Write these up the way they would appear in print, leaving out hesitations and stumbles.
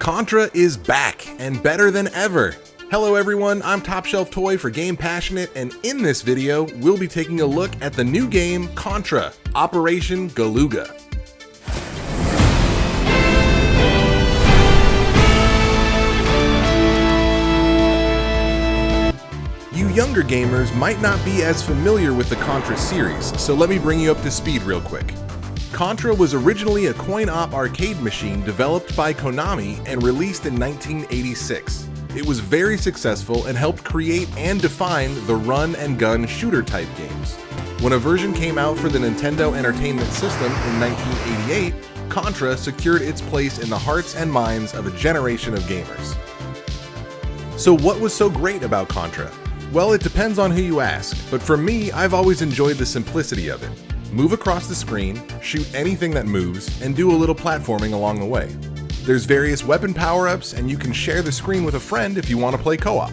Contra is back and better than ever. Hello everyone, I'm TopShelfToy for Game Passionate, and in this video, we'll be taking a look at the new game Contra, Operation Galuga. You younger gamers might not be as familiar with the Contra series, so let me bring you up to speed real quick. Contra was originally a coin-op arcade machine developed by Konami and released in 1986. It was very successful and helped create and define the run-and-gun shooter-type games. When a version came out for the Nintendo Entertainment System in 1988, Contra secured its place in the hearts and minds of a generation of gamers. So what was so great about Contra? Well, it depends on who you ask, but for me, I've always enjoyed the simplicity of it. Move across the screen, shoot anything that moves, and do a little platforming along the way. There's various weapon power-ups, and you can share the screen with a friend if you want to play co-op.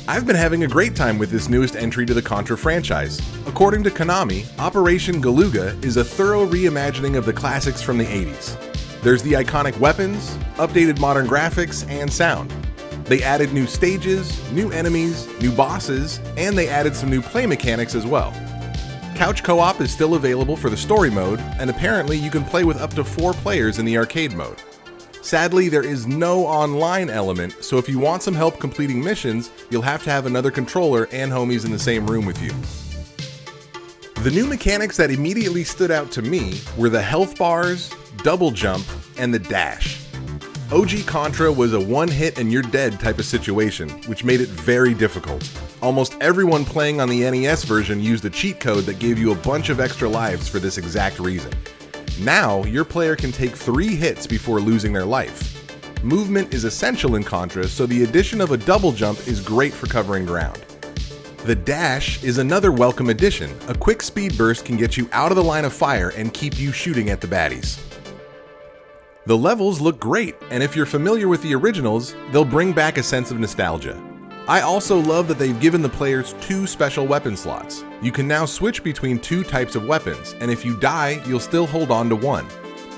I've been having a great time with this newest entry to the Contra franchise. According to Konami, Operation Galuga is a thorough reimagining of the classics from the 80s. There's the iconic weapons, updated modern graphics, and sound. They added new stages, new enemies, new bosses, and they added some new play mechanics as well. Couch co-op is still available for the story mode, and apparently you can play with up to 4 players in the arcade mode. Sadly, there is no online element, so if you want some help completing missions, you'll have to have another controller and homies in the same room with you. The new mechanics that immediately stood out to me were the health bars, double jump, and the dash. OG Contra was a one-hit and you're dead type of situation, which made it very difficult. Almost everyone playing on the NES version used a cheat code that gave you a bunch of extra lives for this exact reason. Now, your player can take 3 hits before losing their life. Movement is essential in Contra, so the addition of a double jump is great for covering ground. The dash is another welcome addition. A quick speed burst can get you out of the line of fire and keep you shooting at the baddies. The levels look great, and if you're familiar with the originals, they'll bring back a sense of nostalgia. I also love that they've given the players 2 special weapon slots. You can now switch between 2 types of weapons, and if you die, you'll still hold on to one.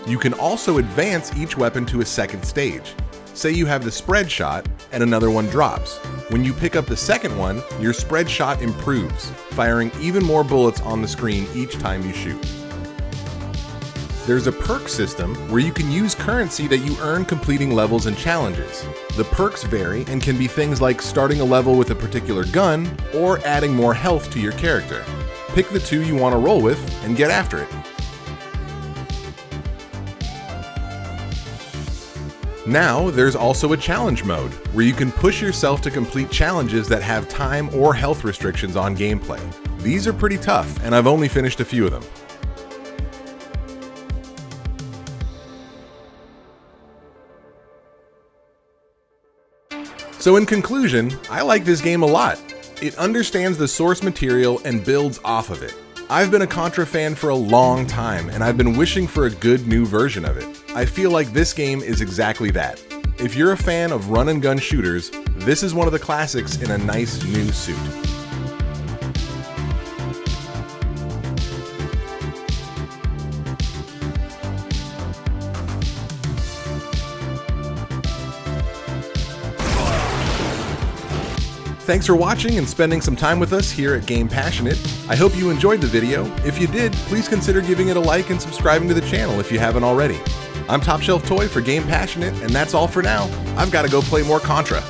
You can also advance each weapon to a second stage. Say you have the spread shot, and another one drops. When you pick up the second one, your spread shot improves, firing even more bullets on the screen each time you shoot. There's a perk system where you can use currency that you earn completing levels and challenges. The perks vary and can be things like starting a level with a particular gun or adding more health to your character. Pick the 2 you want to roll with and get after it. Now there's also a challenge mode where you can push yourself to complete challenges that have time or health restrictions on gameplay. These are pretty tough, and I've only finished a few of them. So in conclusion, I like this game a lot. It understands the source material and builds off of it. I've been a Contra fan for a long time, and I've been wishing for a good new version of it. I feel like this game is exactly that. If you're a fan of run-and-gun shooters, this is one of the classics in a nice new suit. Thanks for watching and spending some time with us here at Game Passionate. I hope you enjoyed the video. If you did, please consider giving it a like and subscribing to the channel if you haven't already. I'm TopShelfToy for Game Passionate, and that's all for now. I've got to go play more Contra.